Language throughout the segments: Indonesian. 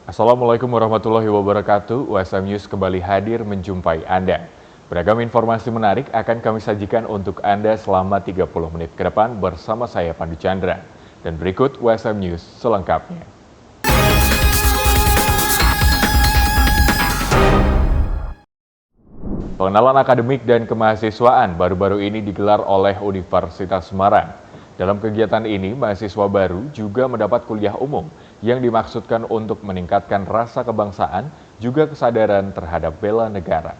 Assalamualaikum warahmatullahi wabarakatuh. USM News kembali hadir menjumpai Anda. Beragam informasi menarik akan kami sajikan untuk Anda selama 30 menit ke depan bersama saya Pandu Chandra. Dan berikut USM News selengkapnya. Pengenalan akademik dan kemahasiswaan baru-baru ini digelar oleh Universitas Semarang. Dalam kegiatan ini, mahasiswa baru juga mendapat kuliah umum yang dimaksudkan untuk meningkatkan rasa kebangsaan juga kesadaran terhadap bela negara.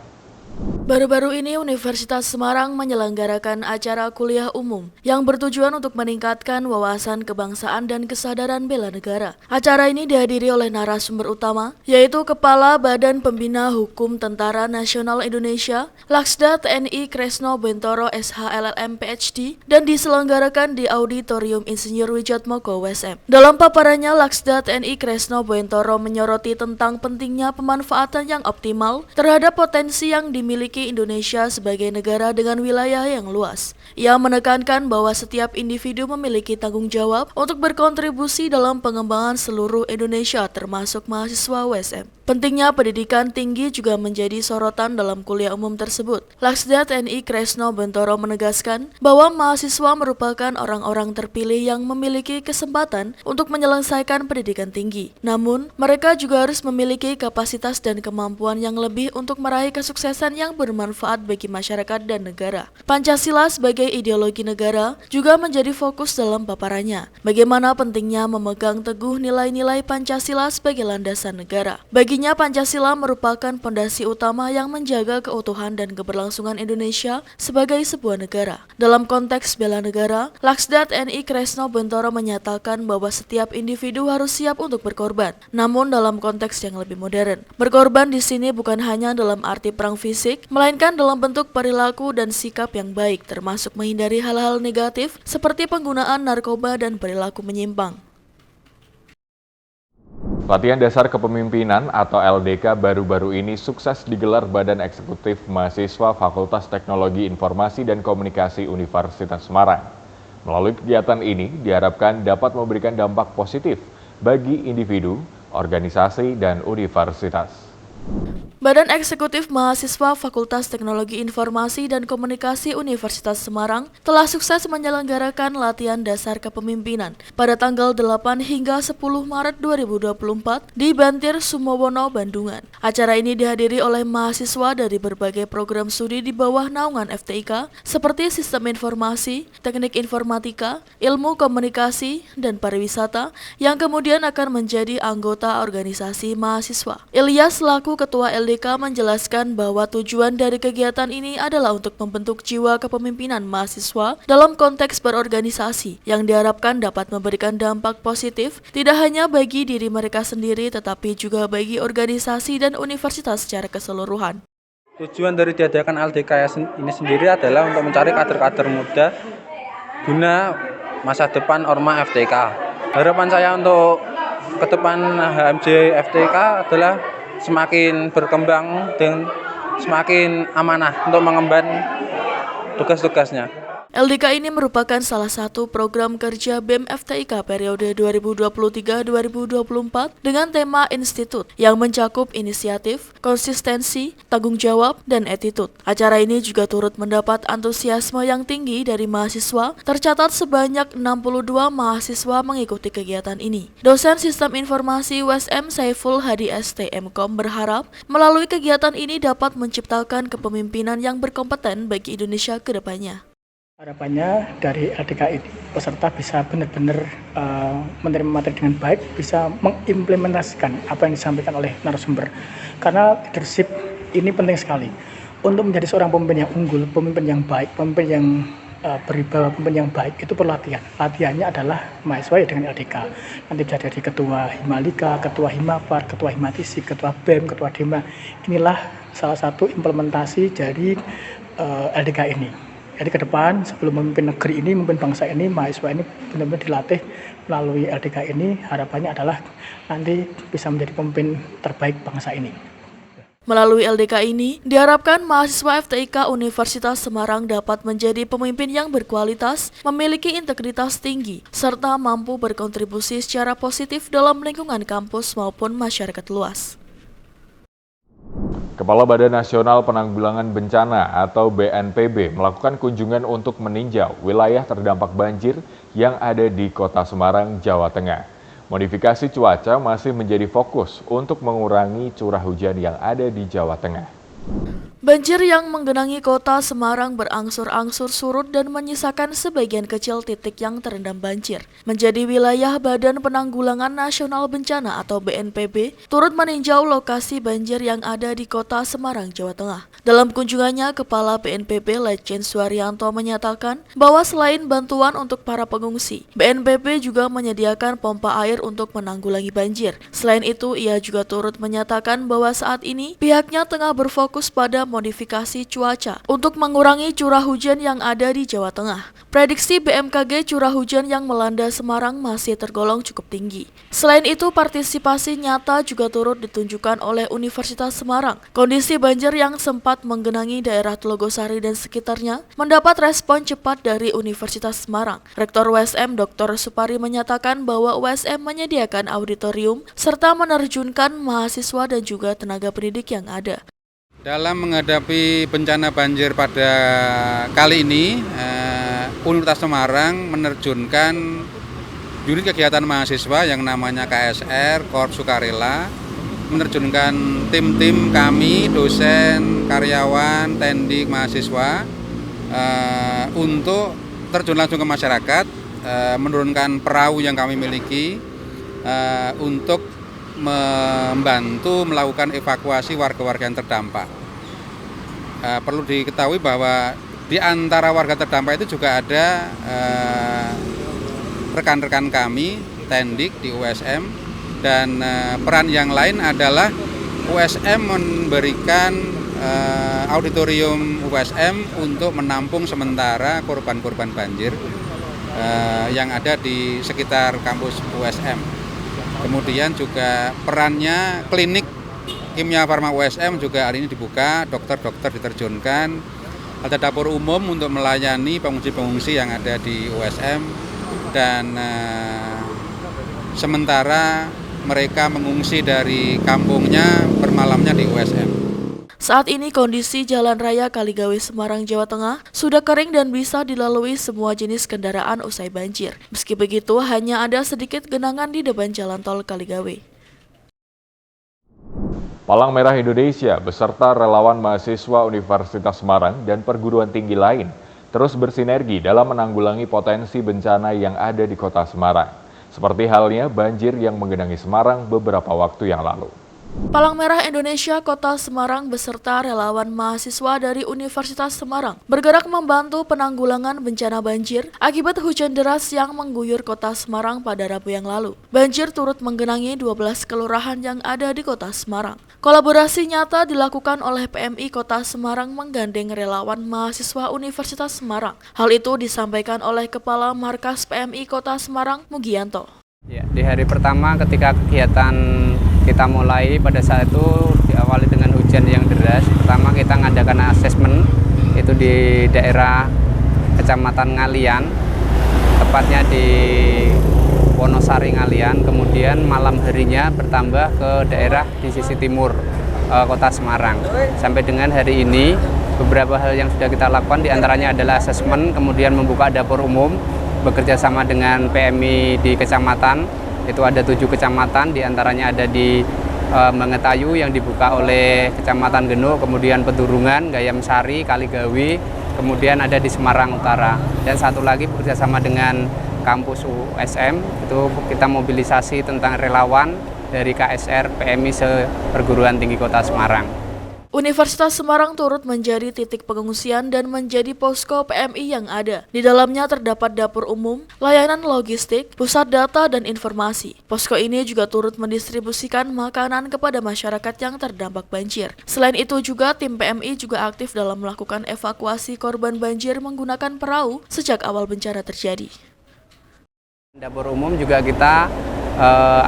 Baru-baru ini Universitas Semarang menyelenggarakan acara kuliah umum yang bertujuan untuk meningkatkan wawasan kebangsaan dan kesadaran bela negara. Acara ini dihadiri oleh narasumber utama, yaitu Kepala Badan Pembina Hukum Tentara Nasional Indonesia, Laksda TNI Kresno Bentoro SHLLM PhD, dan diselenggarakan di Auditorium Insinyur Wijatmoko USM. Dalam paparannya, Laksda TNI Kresno Bentoro menyoroti tentang pentingnya pemanfaatan yang optimal terhadap potensi yang dimiliki Indonesia sebagai negara dengan wilayah yang luas. Ia menekankan bahwa setiap individu memiliki tanggung jawab untuk berkontribusi dalam pengembangan seluruh Indonesia termasuk mahasiswa USM. Pentingnya pendidikan tinggi juga menjadi sorotan dalam kuliah umum tersebut. Laksda TNI Kresno Bentoro menegaskan bahwa mahasiswa merupakan orang-orang terpilih yang memiliki kesempatan untuk menyelesaikan pendidikan tinggi. Namun, mereka juga harus memiliki kapasitas dan kemampuan yang lebih untuk meraih kesuksesan yang bermanfaat bagi masyarakat dan negara. Pancasila sebagai ideologi negara juga menjadi fokus dalam paparannya. Bagaimana pentingnya memegang teguh nilai-nilai Pancasila sebagai landasan negara. Baginya Pancasila merupakan pondasi utama yang menjaga keutuhan dan keberlangsungan Indonesia sebagai sebuah negara. Dalam konteks bela negara, Laksda TNI Kresno Bentoro menyatakan bahwa setiap individu harus siap untuk berkorban. Namun dalam konteks yang lebih modern, berkorban di sini bukan hanya dalam arti perang fisik, melainkan dalam bentuk perilaku dan sikap yang baik, termasuk menghindari hal-hal negatif seperti penggunaan narkoba dan perilaku menyimpang. Latihan Dasar Kepemimpinan atau LDK baru-baru ini sukses digelar Badan Eksekutif Mahasiswa Fakultas Teknologi Informasi dan Komunikasi Universitas Semarang. Melalui kegiatan ini diharapkan dapat memberikan dampak positif bagi individu, organisasi, dan universitas. Badan Eksekutif Mahasiswa Fakultas Teknologi Informasi dan Komunikasi Universitas Semarang telah sukses menyelenggarakan latihan dasar kepemimpinan pada tanggal 8 hingga 10 Maret 2024 di Bantir Sumowono, Bandungan. Acara ini dihadiri oleh mahasiswa dari berbagai program studi di bawah naungan FTIK seperti Sistem Informasi, Teknik Informatika, Ilmu Komunikasi, dan Pariwisata yang kemudian akan menjadi anggota organisasi mahasiswa. Ilyas selaku Ketua LDK menjelaskan bahwa tujuan dari kegiatan ini adalah untuk membentuk jiwa kepemimpinan mahasiswa dalam konteks berorganisasi yang diharapkan dapat memberikan dampak positif tidak hanya bagi diri mereka sendiri tetapi juga bagi organisasi dan universitas secara keseluruhan. Tujuan dari diadakan LDK ini sendiri adalah untuk mencari kader-kader muda guna masa depan Orma FTK. Harapan saya untuk ke depan HMJ FTK adalah semakin berkembang dan semakin amanah untuk mengemban tugas-tugasnya. LDK ini merupakan salah satu program kerja BEM FTIK periode 2023-2024 dengan tema Institut yang mencakup inisiatif, konsistensi, tanggung jawab, dan attitude. Acara ini juga turut mendapat antusiasme yang tinggi dari mahasiswa, tercatat sebanyak 62 mahasiswa mengikuti kegiatan ini. Dosen Sistem Informasi USM Saiful Hadi STMkom berharap melalui kegiatan ini dapat menciptakan kepemimpinan yang berkompeten bagi Indonesia ke depannya. Harapannya dari LDK ini peserta bisa benar-benar menerima materi dengan baik, bisa mengimplementasikan apa yang disampaikan oleh narasumber. Karena leadership ini penting sekali untuk menjadi seorang pemimpin yang unggul, pemimpin yang baik, pemimpin yang berwibawa, pemimpin yang baik itu perlu latihan. Latihannya adalah mahasiswa ya dengan LDK. Nanti bisa dari ketua Himalika, ketua Himapar, ketua Himatisi, ketua BEM, ketua Dema. Inilah salah satu implementasi dari LDK ini. Jadi ke depan sebelum memimpin negeri ini, memimpin bangsa ini, mahasiswa ini benar-benar dilatih melalui LDK ini. Harapannya adalah nanti bisa menjadi pemimpin terbaik bangsa ini. Melalui LDK ini, diharapkan mahasiswa FTIK Universitas Semarang dapat menjadi pemimpin yang berkualitas, memiliki integritas tinggi, serta mampu berkontribusi secara positif dalam lingkungan kampus maupun masyarakat luas. Kepala Badan Nasional Penanggulangan Bencana atau BNPB melakukan kunjungan untuk meninjau wilayah terdampak banjir yang ada di Kota Semarang, Jawa Tengah. Modifikasi cuaca masih menjadi fokus untuk mengurangi curah hujan yang ada di Jawa Tengah. Banjir yang menggenangi kota Semarang berangsur-angsur surut dan menyisakan sebagian kecil titik yang terendam banjir. Menjadi wilayah Badan Penanggulangan Nasional Bencana atau BNPB, turut meninjau lokasi banjir yang ada di kota Semarang, Jawa Tengah. Dalam kunjungannya, Kepala BNPB Lejen Suharyanto menyatakan bahwa selain bantuan untuk para pengungsi, BNPB juga menyediakan pompa air untuk menanggulangi banjir. Selain itu, ia juga turut menyatakan bahwa saat ini pihaknya tengah berfokus pada modifikasi cuaca untuk mengurangi curah hujan yang ada di Jawa Tengah. Prediksi BMKG curah hujan yang melanda Semarang masih tergolong cukup tinggi. Selain itu, partisipasi nyata juga turut ditunjukkan oleh Universitas Semarang. Kondisi banjir yang sempat menggenangi daerah Telogosari dan sekitarnya mendapat respon cepat dari Universitas Semarang. Rektor USM Dr. Supari menyatakan bahwa USM menyediakan auditorium serta menerjunkan mahasiswa dan juga tenaga pendidik yang ada. Dalam menghadapi bencana banjir pada kali ini, Universitas Semarang menerjunkan unit kegiatan mahasiswa yang namanya KSR, Korps Sukarela, menerjunkan tim-tim kami, dosen, karyawan, tendik, mahasiswa, untuk terjun langsung ke masyarakat, menurunkan perahu yang kami miliki, untuk membantu melakukan evakuasi warga-warga yang terdampak. Perlu diketahui bahwa di antara warga terdampak itu juga ada rekan-rekan kami, tendik di USM, dan peran yang lain adalah USM memberikan auditorium USM untuk menampung sementara korban-korban banjir yang ada di sekitar kampus USM. Kemudian juga perannya klinik kimia farma USM juga hari ini dibuka, dokter-dokter diterjunkan, ada dapur umum untuk melayani pengungsi-pengungsi yang ada di USM, dan sementara mereka mengungsi dari kampungnya bermalamnya di USM. Saat ini kondisi Jalan Raya Kaligawe Semarang, Jawa Tengah sudah kering dan bisa dilalui semua jenis kendaraan usai banjir. Meski begitu, hanya ada sedikit genangan di depan jalan tol Kaligawe. Palang Merah Indonesia beserta relawan mahasiswa Universitas Semarang dan perguruan tinggi lain terus bersinergi dalam menanggulangi potensi bencana yang ada di kota Semarang. Seperti halnya banjir yang menggenangi Semarang beberapa waktu yang lalu. Palang Merah Indonesia Kota Semarang beserta relawan mahasiswa dari Universitas Semarang bergerak membantu penanggulangan bencana banjir akibat hujan deras yang mengguyur Kota Semarang pada Rabu yang lalu. Banjir turut menggenangi 12 kelurahan yang ada di Kota Semarang. Kolaborasi nyata dilakukan oleh PMI Kota Semarang menggandeng relawan mahasiswa Universitas Semarang. Hal itu disampaikan oleh Kepala Markas PMI Kota Semarang, Mugianto. Ya, di hari pertama ketika kegiatan kita mulai, pada saat itu diawali dengan hujan yang deras. Pertama kita mengadakan asesmen itu di daerah Kecamatan Ngalian, tepatnya di Wonosari Ngalian. Kemudian malam harinya bertambah ke daerah di sisi timur Kota Semarang. Sampai dengan hari ini beberapa hal yang sudah kita lakukan diantaranya adalah asesmen, kemudian membuka dapur umum, bekerja sama dengan PMI di kecamatan. Itu ada 7 kecamatan, diantaranya ada di Mangetayu yang dibuka oleh Kecamatan Geno, kemudian Pedurungan, Gayam Sari, Kaligawe, kemudian ada di Semarang Utara. Dan satu lagi bekerjasama dengan kampus USM, itu kita mobilisasi tentang relawan dari KSR PMI Perguruan Tinggi Kota Semarang. Universitas Semarang turut menjadi titik pengungsian dan menjadi posko PMI yang ada. Di dalamnya terdapat dapur umum, layanan logistik, pusat data dan informasi. Posko ini juga turut mendistribusikan makanan kepada masyarakat yang terdampak banjir. Selain itu juga tim PMI juga aktif dalam melakukan evakuasi korban banjir menggunakan perahu sejak awal bencana terjadi. Dapur umum juga kita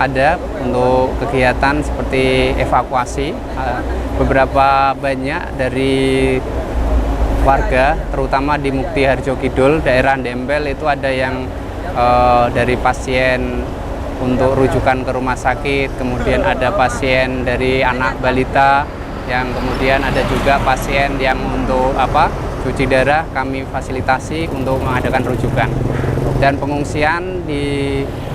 ada untuk kegiatan seperti evakuasi beberapa banyak dari warga, terutama di Mukti Harjo Kidul, daerah Dempel itu ada yang dari pasien untuk rujukan ke rumah sakit, kemudian ada pasien dari anak balita, yang kemudian ada juga pasien yang untuk cuci darah kami fasilitasi untuk mengadakan rujukan. Dan pengungsian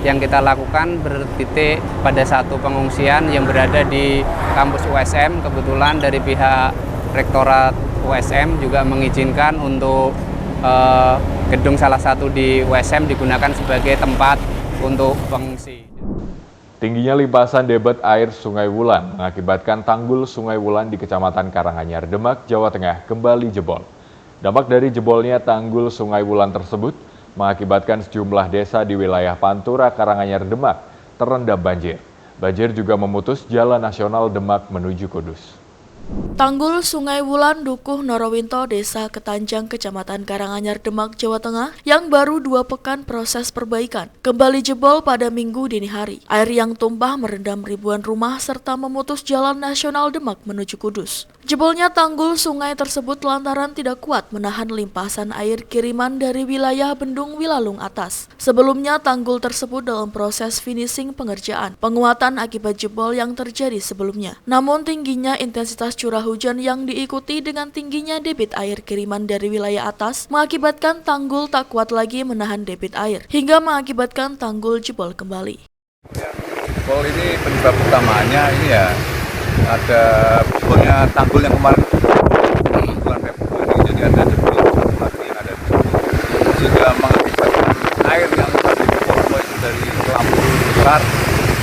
yang kita lakukan bertitik pada satu pengungsian yang berada di kampus USM. Kebetulan dari pihak Rektorat USM juga mengizinkan untuk gedung salah satu di USM digunakan sebagai tempat untuk pengungsi. Tingginya limpasan debit air Sungai Wulan mengakibatkan tanggul Sungai Wulan di Kecamatan Karanganyar, Demak, Jawa Tengah kembali jebol. Dampak dari jebolnya tanggul Sungai Wulan tersebut mengakibatkan sejumlah desa di wilayah Pantura, Karanganyar, Demak terendam banjir. Banjir juga memutus jalan nasional Demak menuju Kudus. Tanggul Sungai Wulan Dukuh Norowinto, Desa Ketanjang, Kecamatan Karanganyar, Demak, Jawa Tengah yang baru 2 pekan proses perbaikan kembali jebol pada Minggu dini hari. Air yang tumpah merendam ribuan rumah serta memutus jalan nasional Demak menuju Kudus. Jebolnya tanggul sungai tersebut lantaran tidak kuat menahan limpasan air kiriman dari wilayah Bendung Wilalung Atas. Sebelumnya tanggul tersebut dalam proses finishing pengerjaan penguatan akibat jebol yang terjadi sebelumnya. Namun tingginya intensitas curah hujan yang diikuti dengan tingginya debit air kiriman dari wilayah atas mengakibatkan tanggul tak kuat lagi menahan debit air hingga mengakibatkan tanggul jebol kembali. Ya, jebol ini penyebab utamanya ini ya ada jebolnya tanggul yang kemarin bulan Februari, jadi ada jebol lagi yang ada sehingga mengakibatkan air yang tadi jebol itu dari lampu besar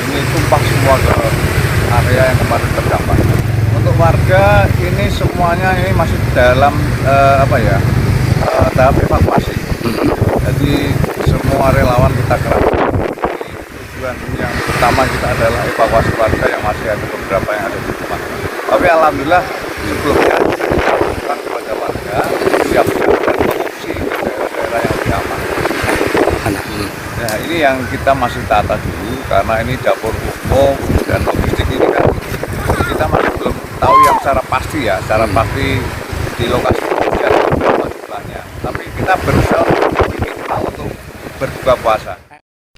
ini tumpah semua ke area yang kemarin terdampak. Untuk warga ini semuanya ini masih dalam tahap evakuasi. Jadi semua relawan kita kerahkan. Tujuan yang utama kita adalah evakuasi warga yang masih ada beberapa yang ada di rumah. Tapi alhamdulillah sebelumnya kita lakukan kepada warga siap-siap dan mengungsi ke daerah-daerah yang lebih aman. Nah ini yang kita masih tata dulu karena ini dapur umum dan logistik ini kan kita masih belum tahu yang secara pasti pasti di lokasi kejadian berapa jumlahnya. Tapi kita berusaha minimal untuk berbuka puasa.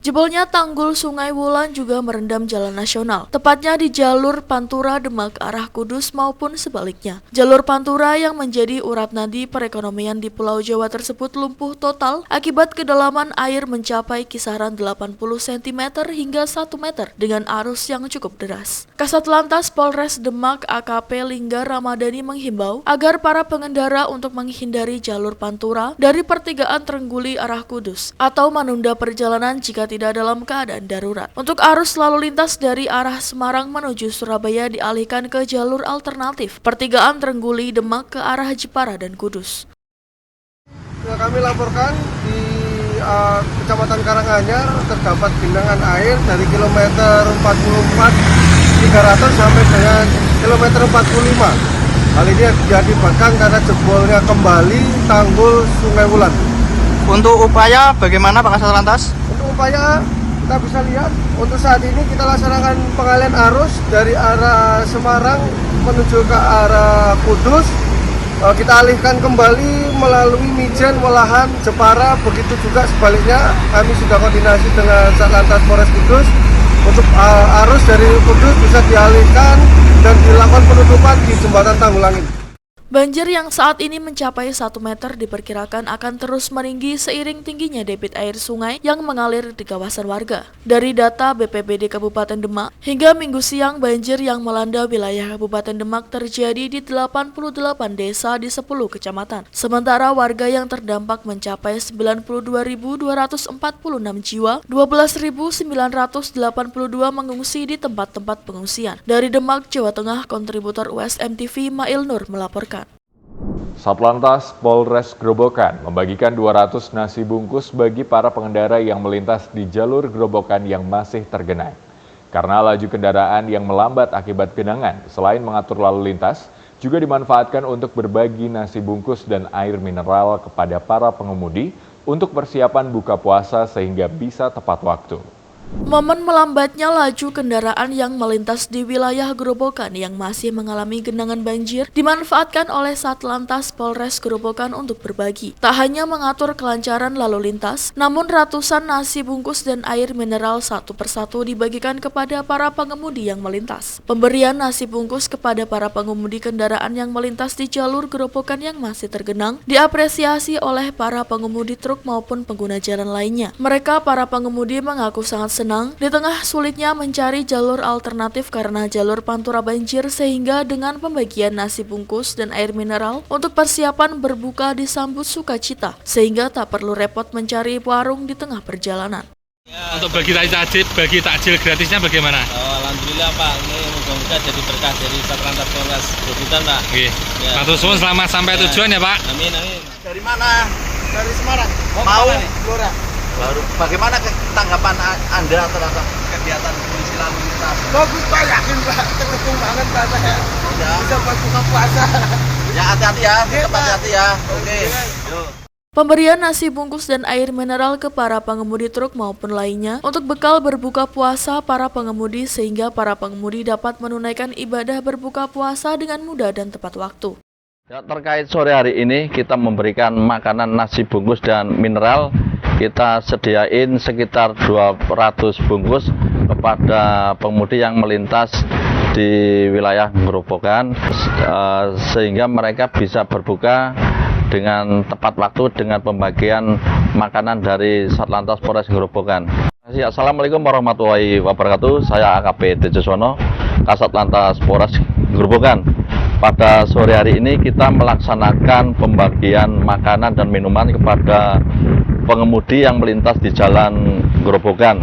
Jebolnya tanggul Sungai Wulan juga merendam jalan nasional, tepatnya di jalur Pantura Demak arah Kudus maupun sebaliknya. Jalur Pantura yang menjadi urat nadi perekonomian di Pulau Jawa tersebut lumpuh total akibat kedalaman air mencapai kisaran 80 cm hingga 1 meter dengan arus yang cukup deras. Kasat Lantas Polres Demak AKP Lingga Ramadhani menghimbau agar para pengendara untuk menghindari jalur Pantura dari pertigaan Trengguli arah Kudus atau menunda perjalanan jika tidak dalam keadaan darurat. Untuk arus lalu lintas dari arah Semarang menuju Surabaya dialihkan ke jalur alternatif pertigaan Trengguli Demak ke arah Jepara dan Kudus. Kami laporkan di Kecamatan Karanganyar terdapat genangan air dari kilometer 44 300 sampai dengan kilometer 45. Hal ini diakibatkan karena jebolnya kembali tanggul Sungai Wulan. Untuk upaya bagaimana Pak Kasat Lantas? Untuk upaya kita bisa lihat untuk saat ini kita laksanakan pengalihan arus dari arah Semarang menuju ke arah Kudus. Kita alihkan kembali melalui Mijen, Welahan, Jepara, begitu juga sebaliknya. Kami sudah koordinasi dengan Satlantas Polres Kudus untuk arus dari Kudus bisa dialihkan dan dilakukan penutupan di jembatan Tanggulangin. Banjir yang saat ini mencapai 1 meter diperkirakan akan terus meninggi seiring tingginya debit air sungai yang mengalir di kawasan warga. Dari data BPBD Kabupaten Demak, hingga Minggu siang banjir yang melanda wilayah Kabupaten Demak terjadi di 88 desa di 10 kecamatan. Sementara warga yang terdampak mencapai 92.246 jiwa, 12.982 mengungsi di tempat-tempat pengungsian. Dari Demak, Jawa Tengah, kontributor USM TV Mail Nur melaporkan. Satlantas Polres Grobogan membagikan 200 nasi bungkus bagi para pengendara yang melintas di jalur Grobogan yang masih tergenang. Karena laju kendaraan yang melambat akibat genangan, selain mengatur lalu lintas, juga dimanfaatkan untuk berbagi nasi bungkus dan air mineral kepada para pengemudi untuk persiapan buka puasa sehingga bisa tepat waktu. Momen melambatnya laju kendaraan yang melintas di wilayah Grobogan yang masih mengalami genangan banjir dimanfaatkan oleh Satlantas Polres Grobogan untuk berbagi. Tak hanya mengatur kelancaran lalu lintas, namun ratusan nasi bungkus dan air mineral satu persatu dibagikan kepada para pengemudi yang melintas. Pemberian nasi bungkus kepada para pengemudi kendaraan yang melintas di jalur Grobogan yang masih tergenang diapresiasi oleh para pengemudi truk maupun pengguna jalan lainnya. Mereka, para pengemudi, mengaku sangat senang di tengah sulitnya mencari jalur alternatif karena jalur Pantura banjir, sehingga dengan pembagian nasi bungkus dan air mineral untuk persiapan berbuka disambut sukacita, sehingga tak perlu repot mencari warung di tengah perjalanan. Untuk bagi takjil gratisnya bagaimana? Alhamdulillah Pak, ini moga-moga jadi berkah dari Satlantas Polres Grobogan Pak. Oke. Matur suwun, selamat sampai tujuan ya Pak. Amin, amin. Dari mana? Dari Semarang. Mau Blora. baru bagaimana tanggapan Anda terhadap kegiatan polisi lalu lintas? Bagus Pak, yakin Pak, terkepung banget Pak saya. Ya. Bisa buat buka puasa. Ya hati-hati ya, tetap hati-hati ya. Oke. Yuk. Pemberian nasi bungkus dan air mineral ke para pengemudi truk maupun lainnya untuk bekal berbuka puasa para pengemudi, sehingga para pengemudi dapat menunaikan ibadah berbuka puasa dengan mudah dan tepat waktu. Ya, terkait sore hari ini kita memberikan makanan nasi bungkus dan mineral. Kita sediain sekitar 200 bungkus kepada pengemudi yang melintas di wilayah Grobogan, sehingga mereka bisa berbuka dengan tepat waktu dengan pembagian makanan dari Satlantas Polres Grobogan. Assalamualaikum warahmatullahi wabarakatuh. Saya AKP Tejosono, Kasat Lantas Polres Grobogan. Pada sore hari ini kita melaksanakan pembagian makanan dan minuman kepada pengemudi yang melintas di jalan Grobogan.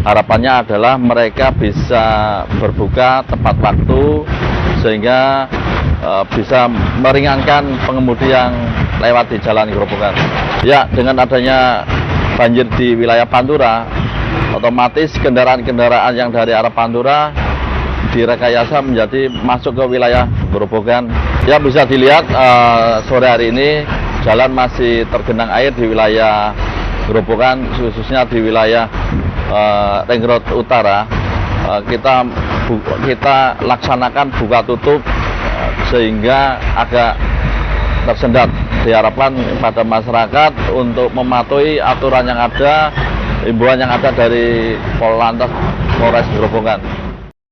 Harapannya adalah mereka bisa berbuka tepat waktu sehingga bisa meringankan pengemudi yang lewat di jalan Grobogan. Ya, dengan adanya banjir di wilayah Pantura, otomatis kendaraan-kendaraan yang dari arah Pantura direkayasa menjadi masuk ke wilayah Grobogan. Ya, bisa dilihat sore hari ini jalan masih tergenang air di wilayah Grobogan, khususnya di wilayah Ring Road Utara. Kita laksanakan buka tutup sehingga agak tersendat. Diharapkan pada masyarakat untuk mematuhi aturan yang ada, himbauan yang ada dari Polantas Polres Grobogan.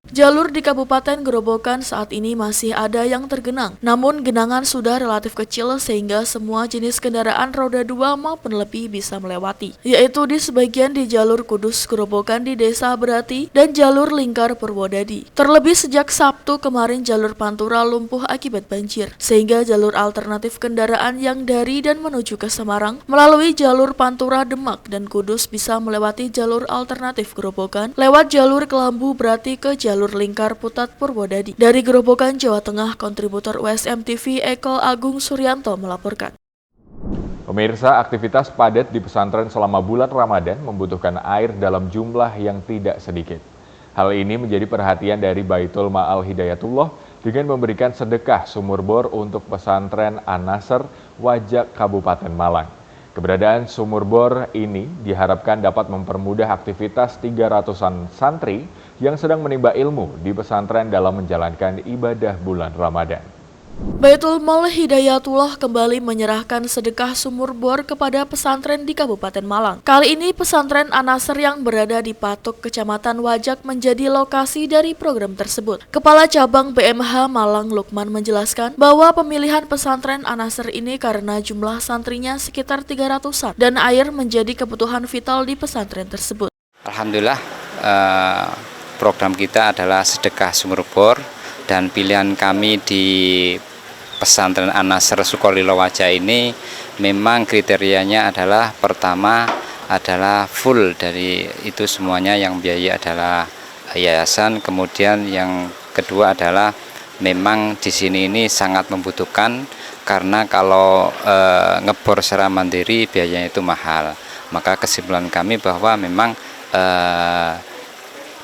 Jalur di Kabupaten Grobogan saat ini masih ada yang tergenang, namun genangan sudah relatif kecil sehingga semua jenis kendaraan roda 2 maupun lebih bisa melewati, yaitu di sebagian di jalur Kudus Grobogan di Desa Berati dan jalur Lingkar Purwodadi. Terlebih sejak Sabtu kemarin jalur Pantura lumpuh akibat banjir, sehingga jalur alternatif kendaraan yang dari dan menuju ke Semarang melalui jalur Pantura Demak dan Kudus bisa melewati jalur alternatif Grobogan lewat jalur Kelambu Berati ke jalur Lingkar Putat Purwodadi. Dari Grobogan, Jawa Tengah, kontributor USM TV Eko Agung Suryanto melaporkan. Pemirsa, aktivitas padat di pesantren selama bulan Ramadan membutuhkan air dalam jumlah yang tidak sedikit. Hal ini menjadi perhatian dari Baitul Ma'al Hidayatullah dengan memberikan sedekah sumur bor untuk pesantren An-Nasr Wajak Kabupaten Malang. Keberadaan sumur bor ini diharapkan dapat mempermudah aktivitas 300-an santri yang sedang menimba ilmu di pesantren dalam menjalankan ibadah bulan Ramadan. Baitul Ma'al Hidayatullah kembali menyerahkan sedekah sumur bor kepada pesantren di Kabupaten Malang. Kali ini pesantren An-Nasr yang berada di Patok, Kecamatan Wajak menjadi lokasi dari program tersebut. Kepala Cabang BMH Malang Lukman menjelaskan bahwa pemilihan pesantren An-Nasr ini karena jumlah santrinya sekitar 300-an dan air menjadi kebutuhan vital di pesantren tersebut. Alhamdulillah, program kita adalah sedekah sumur bor, dan pilihan kami di pesantren An-Nasr Sukolilo Wajah ini memang kriterianya adalah pertama adalah full dari itu semuanya, yang biaya adalah yayasan, kemudian yang kedua adalah memang di sini ini sangat membutuhkan karena kalau ngebor secara mandiri biayanya itu mahal. Maka kesimpulan kami bahwa memang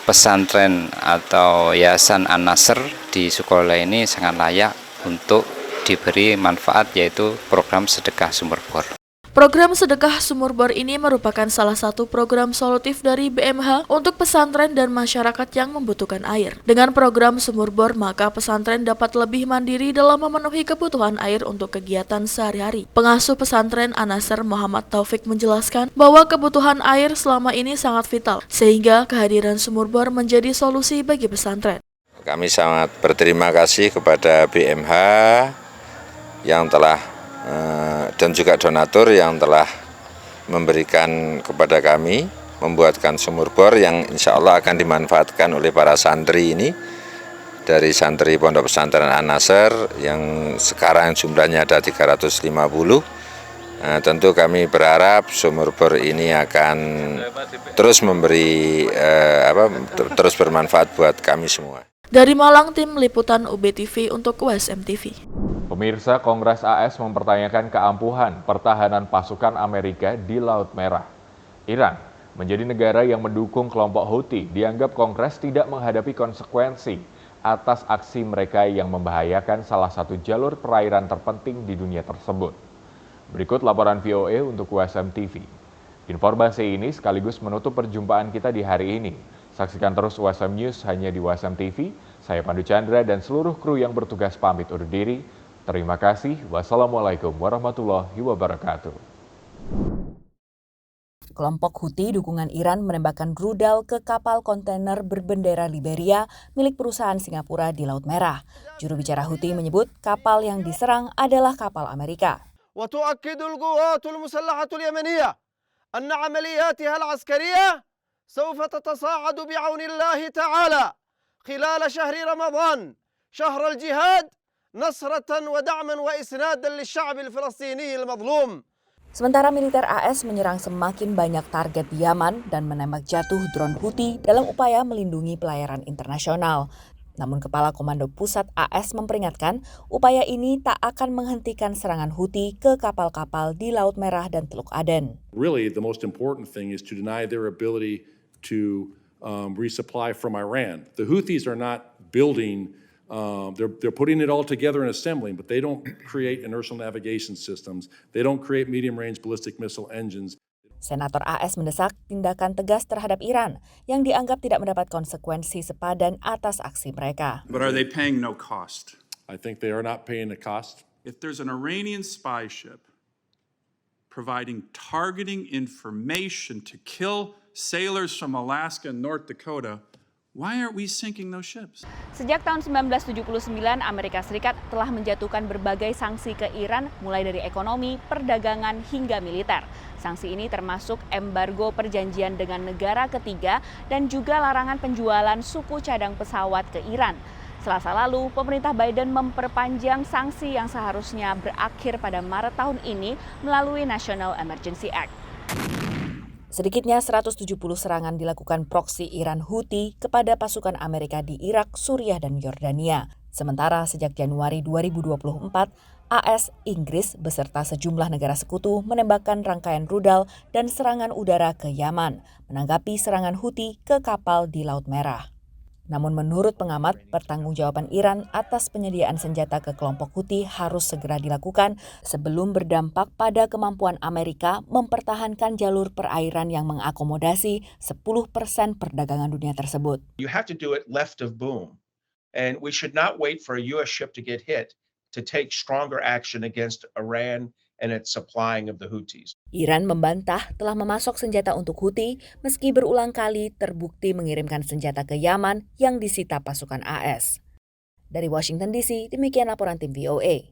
pesantren atau yayasan An-Nasr di Sukolilo ini sangat layak untuk diberi manfaat, yaitu program sedekah sumur bor. Program sedekah sumur bor ini merupakan salah satu program solutif dari BMH untuk pesantren dan masyarakat yang membutuhkan air. Dengan program sumur bor, maka pesantren dapat lebih mandiri dalam memenuhi kebutuhan air untuk kegiatan sehari-hari. Pengasuh pesantren An-Nasr Muhammad Taufik menjelaskan bahwa kebutuhan air selama ini sangat vital, sehingga kehadiran sumur bor menjadi solusi bagi pesantren. Kami sangat berterima kasih kepada BMH yang telah dan juga donatur yang telah memberikan kepada kami, membuatkan sumur bor yang insya Allah akan dimanfaatkan oleh para santri ini, dari santri Pondok Pesantren An-Nasr yang sekarang jumlahnya ada 350. Tentu kami berharap sumur bor ini akan terus memberi terus bermanfaat buat kami semua. Dari Malang, tim liputan UBTV untuk USM TV. Pemirsa, Kongres AS mempertanyakan keampuhan pertahanan pasukan Amerika di Laut Merah. Iran menjadi negara yang mendukung kelompok Houthi, dianggap Kongres tidak menghadapi konsekuensi atas aksi mereka yang membahayakan salah satu jalur perairan terpenting di dunia tersebut. Berikut laporan VOA untuk USM TV. Informasi ini sekaligus menutup perjumpaan kita di hari ini. Saksikan terus USM News hanya di USM TV. Saya Pandu Chandra dan seluruh kru yang bertugas pamit undur diri. Terima kasih. Wassalamualaikum warahmatullahi wabarakatuh. Kelompok Houthi dukungan Iran menembakkan rudal ke kapal kontainer berbendera Liberia milik perusahaan Singapura di Laut Merah. Juru bicara Houthi menyebut kapal yang diserang adalah kapal Amerika. وتؤكد القوات المسلحة اليمنية أن عملياتها العسكرية سوف تتصاعد بعون الله تعالى خلال شهر رمضان شهر الجهاد نصرة ودعما وإسنادا للشعب الفلسطيني المظلوم. Sementara militer AS menyerang semakin banyak target di Yaman dan menembak jatuh drone Houthi dalam upaya melindungi pelayaran internasional. Namun Kepala Komando Pusat AS memperingatkan upaya ini tak akan menghentikan serangan Houthi ke kapal-kapal di Laut Merah dan Teluk Aden. Really, the most important thing is to deny their ability to resupply from Iran. The Houthis are not building, they're putting it all together and assembling, but they don't create inertial navigation systems. They don't create medium-range ballistic missile engines. Senator AS mendesak tindakan tegas terhadap Iran yang dianggap tidak mendapat konsekuensi sepadan atas aksi mereka. But are they paying no cost? I think they are not paying the cost. If there's an Iranian spy ship providing targeting information to kill sailors from Alaska and North Dakota, why aren't we sinking those ships? Sejak tahun 1979, Amerika Serikat telah menjatuhkan berbagai sanksi ke Iran, mulai dari ekonomi, perdagangan, hingga militer. Sanksi ini termasuk embargo perjanjian dengan negara ketiga dan juga larangan penjualan suku cadang pesawat ke Iran. Selasa lalu, pemerintah Biden memperpanjang sanksi yang seharusnya berakhir pada Maret tahun ini melalui National Emergency Act. Sedikitnya 170 serangan dilakukan proksi Iran Houthi kepada pasukan Amerika di Irak, Suriah, dan Yordania. Sementara sejak Januari 2024, AS, Inggris, beserta sejumlah negara sekutu menembakkan rangkaian rudal dan serangan udara ke Yaman, menanggapi serangan Houthi ke kapal di Laut Merah. Namun menurut pengamat, pertanggungjawaban Iran atas penyediaan senjata ke kelompok Houthi harus segera dilakukan sebelum berdampak pada kemampuan Amerika mempertahankan jalur perairan yang mengakomodasi 10% perdagangan dunia tersebut. You have to do it left of boom, and we should not wait for a U.S. ship to get hit to take stronger action against Iran and its supplying of the Houthis. Iran membantah telah memasok senjata untuk Houthi meski berulang kali terbukti mengirimkan senjata ke Yaman yang disita pasukan AS. Dari Washington DC, demikian laporan tim VOA.